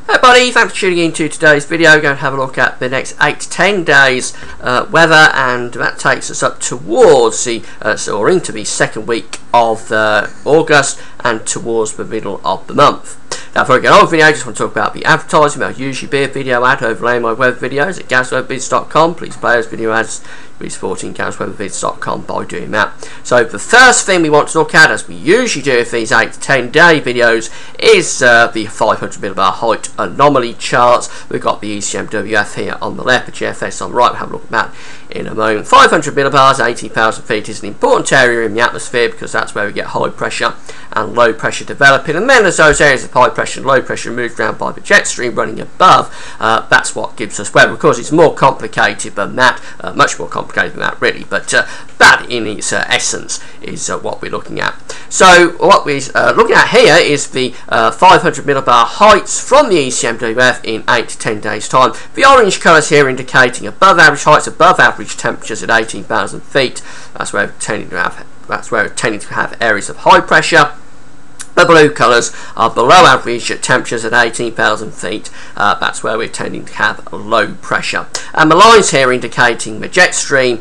Hey buddy, thanks for tuning in to today's video. We're going to have a look at the next 8 to 10 days weather, and that takes us up towards the or into the second week of August and towards the middle of the month. Now, before we get on with the video, I just want to talk about the advertising. There'll usually be a video ad overlaying my web videos at GazWebVids.com. Please play those video ads. Be supporting GazWebVids.com by doing that. So the first thing we want to look at, as we usually do with these 8 to 10 day videos, is the 500 millibar height anomaly charts. We've got the ECMWF here on the left, the GFS on the right. We'll have a look at that in a moment. 500 millibars, 18,000 feet is an important area in the atmosphere because that's where we get high pressure and low pressure developing, and then as those areas of high pressure and low pressure moved around by the jet stream running above, that's what gives us weather. Of course, it's more complicated than that, much more complicated than that really, but that in its essence is what we're looking at. So what we're looking at here is the 500 millibar heights from the ECMWF in 8 to 10 days time. The orange colours here indicating above average heights, above average temperatures at 18,000 feet. That's where we're tending to have areas of high pressure. The blue colours are below average temperatures at 18,000 feet. That's where we're tending to have low pressure. And the lines here indicating the jet stream.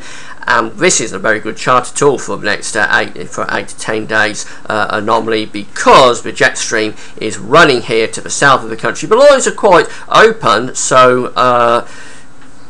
This is a very good chart at all for the next 8 to 10 days anomaly, because the jet stream is running here to the south of the country. The lines are quite open, so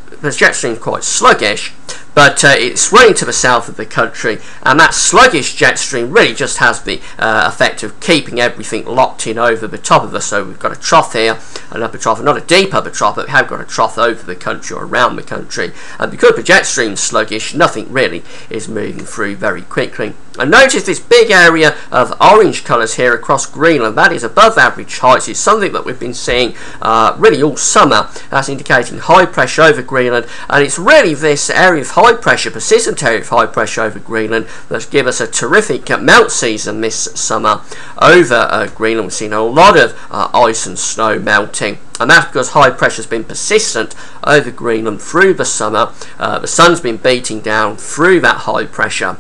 the jet stream is quite sluggish, but it's running to the south of the country, and that sluggish jet stream really just has the effect of keeping everything locked in over the top of us. So we've got a trough here, an upper trough, not a deep upper trough, but we have got a trough over the country or around the country, and because the jet stream is sluggish, nothing really is moving through very quickly. And notice this big area of orange colours here across Greenland. That is above average heights. It's something that we've been seeing really all summer. That's indicating high pressure over Greenland, and it's really this area of high pressure, persistent area of high pressure over Greenland, that's given us a terrific melt season this summer over Greenland. We've seen a lot of ice and snow melting, and that's because high pressure has been persistent over Greenland through the summer. The sun's been beating down through that high pressure,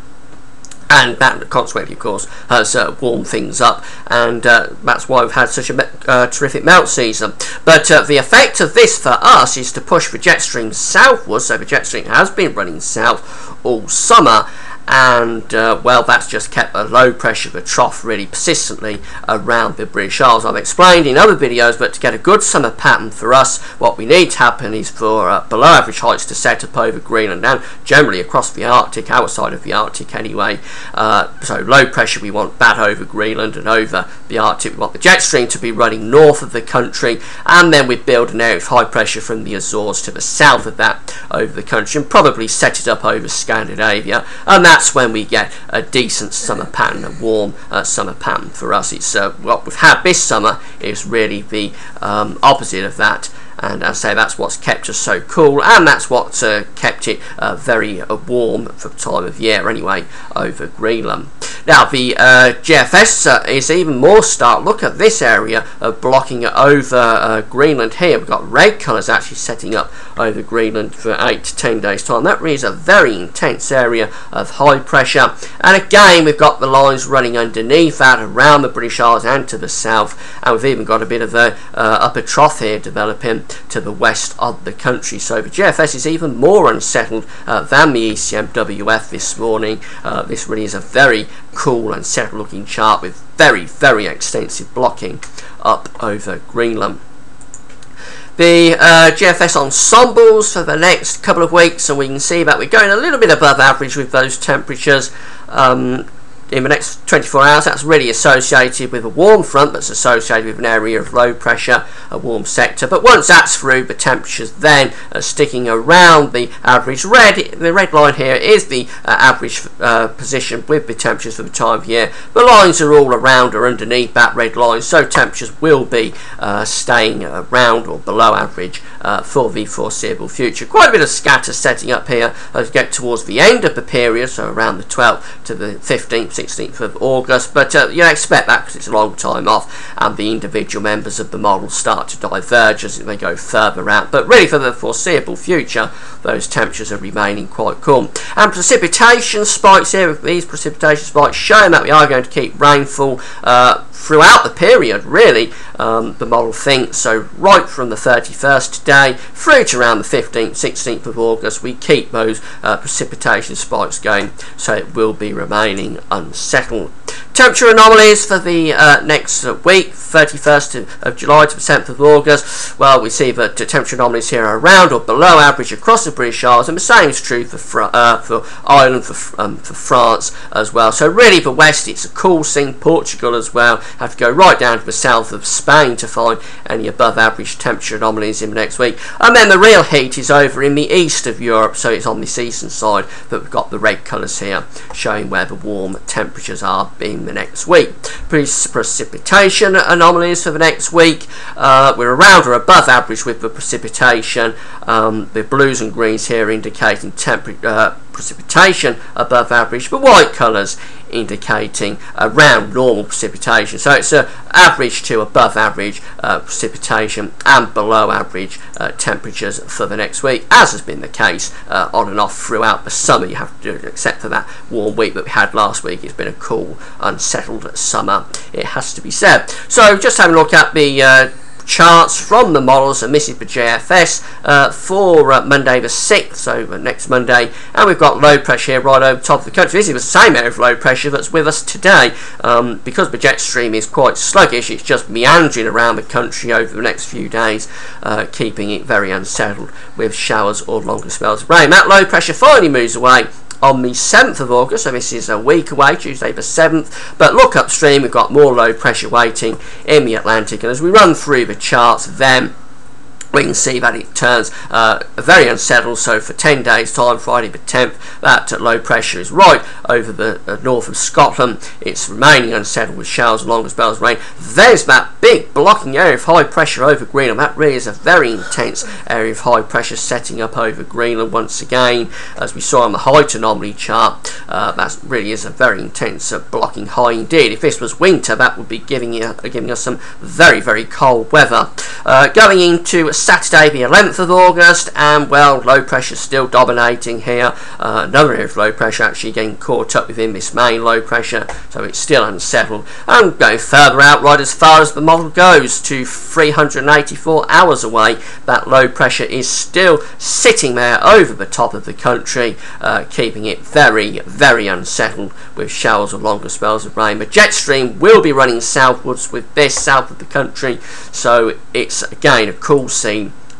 and that consequently, of course, has warmed things up, and that's why we've had such a terrific melt season. But the effect of this for us is to push the jet stream southwards. So the jet stream has been running south all summer, and well, that's just kept a low pressure, the trough, really persistently around the British Isles. I've explained in other videos, but to get a good summer pattern for us, what we need to happen is for below average heights to set up over Greenland and generally across the Arctic, our side of the Arctic anyway. So low pressure, we want that over Greenland, and over the Arctic we want the jet stream to be running north of the country, and then we build an area of high pressure from the Azores to the south of that over the country, and probably set it up over Scandinavia, and that's when we get a decent summer pattern, a warm summer pattern for us. It's what we've had this summer is really the opposite of that, and as I say, that's what's kept us so cool, and that's what's kept it very warm for the time of year anyway over Greenland. Now the GFS is even more stark. Look at this area blocking over Greenland here. We've got red colours actually setting up over Greenland for 8 to 10 days time. That really is a very intense area of high pressure, and again we've got the lines running underneath that around the British Isles and to the south, and we've even got a bit of a upper trough here developing to the west of the country. So the GFS is even more unsettled than the ECMWF this morning. This really is a very cool and settled looking chart with very extensive blocking up over Greenland. The GFS ensembles for the next couple of weeks, and we can see that we're going a little bit above average with those temperatures in the next 24 hours. That's really associated with a warm front that's associated with an area of low pressure, a warm sector. But once that's through, the temperatures then are sticking around the average. The red line here is the average position with the temperatures for the time of year. The lines are all around or underneath that red line, so temperatures will be staying around or below average for the foreseeable future. Quite a bit of scatter setting up here as we get towards the end of the period, so around the 12th to the 15th, 16th of August, but you expect that because it's a long time off, and the individual members of the model start to diverge as they go further out. But really for the foreseeable future, those temperatures are remaining quite cool. And precipitation spikes here, with these precipitation spikes showing that we are going to keep rainfall throughout the period, really, the model thinks. So right from the 31st today through to around the 15th, 16th of August, we keep those precipitation spikes going, so it will be remaining unsettled. Temperature anomalies for the next week, 31st of July to the 7th of August. Well, we see that the temperature anomalies here are around or below average across the British Isles, and the same is true for Ireland, for France as well. So really for West, it's a cool scene. Portugal as well. Have to go right down to the south of Spain to find any above average temperature anomalies in the next week. And then the real heat is over in the east of Europe, so it's on this eastern side that we've got the red colours here showing where the warm temperatures are in the next week. Precipitation anomalies for the next week, we're around or above average with the precipitation. The blues and greens here indicating precipitation above average, but white colours indicating around normal precipitation. So it's average to above average precipitation and below average temperatures for the next week, as has been the case on and off throughout the summer. You have to do it, except for that warm week that we had last week. It's been a cool, unsettled summer, it has to be said. So just having a look at the charts from the models, and this is the GFS for Monday the 6th, so next Monday, and we've got low pressure here right over top of the country. This is the same area of low pressure that's with us today. Because the jet stream is quite sluggish, it's just meandering around the country over the next few days, keeping it very unsettled with showers or longer spells of rain. That low pressure finally moves away on the 7th of August, so this is a week away, Tuesday the 7th, but look upstream, we've got more low pressure waiting in the Atlantic, and as we run through the charts then we can see that it turns very unsettled. So for 10 days time, Friday the 10th, that low pressure is right over the north of Scotland. It's remaining unsettled with showers and longer spells of rain. There's that big blocking area of high pressure over Greenland. That really is a very intense area of high pressure setting up over Greenland once again, as we saw on the height anomaly chart. That really is a very intense blocking high indeed. If this was winter, that would be giving us some very, very cold weather. Going into Saturday the 11th of August, and well, low pressure still dominating here. Another area of low pressure actually getting caught up within this main low pressure, so it's still unsettled. And going further out, right as far as the model goes, to 384 hours away, that low pressure is still sitting there over the top of the country, keeping it very, very unsettled with showers or longer spells of rain. The jet stream will be running southwards with this south of the country, so it's again a cool scene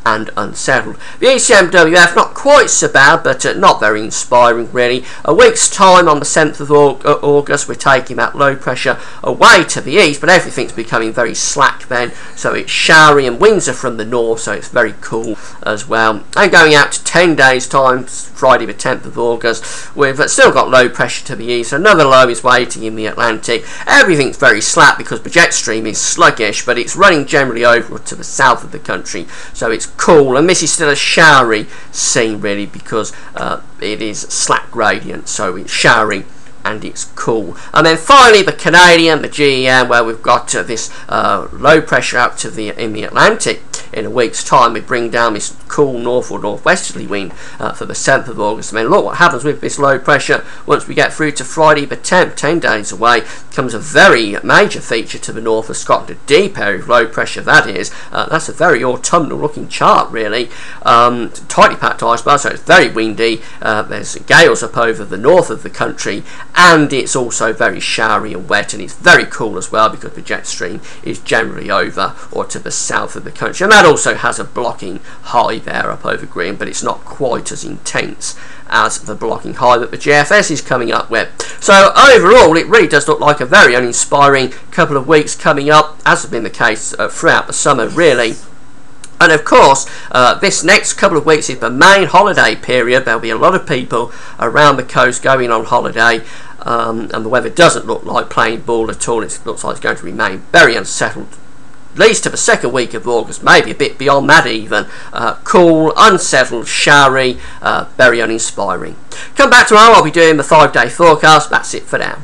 and unsettled. The ECMWF not quite so bad, but not very inspiring really. A week's time on the 7th of August, we're taking that low pressure away to the east, but everything's becoming very slack then, so it's showery and winds are from the north, so it's very cool as well. And going out to 10 days time, Friday the 10th of August, we've still got low pressure to the east. Another low is waiting in the Atlantic. Everything's very slack because the jet stream is sluggish, but it's running generally over to the south of the country, so it's cool. And this is still a showery scene really, because it is slack gradient, so it's showery and it's cool. And then finally the Canadian, the GEM, where we've got this low pressure out to in the Atlantic. In a week's time we bring down this cool north or northwesterly wind for the 7th of August. I mean, look what happens with this low pressure once we get through to Friday the 10th, 10 days away. Comes a very major feature to the north of Scotland, a deep area of low pressure that is. That's a very autumnal looking chart really. Tightly packed ice bar, so it's very windy. There's gales up over the north of the country, and it's also very showery and wet, and it's very cool as well because the jet stream is generally over or to the south of the country. And that also has a blocking high there up over Green, but it's not quite as intense as the blocking high that the GFS is coming up with. So overall it really does look like a very uninspiring couple of weeks coming up, as has been the case throughout the summer really. And of course, this next couple of weeks is the main holiday period. There'll be a lot of people around the coast going on holiday, and the weather doesn't look like playing ball at all. It looks like it's going to remain very unsettled, at least to the second week of August, maybe a bit beyond that even. Cool, unsettled, showery, very uninspiring. Come back tomorrow, I'll be doing the 5-day forecast. That's it for now.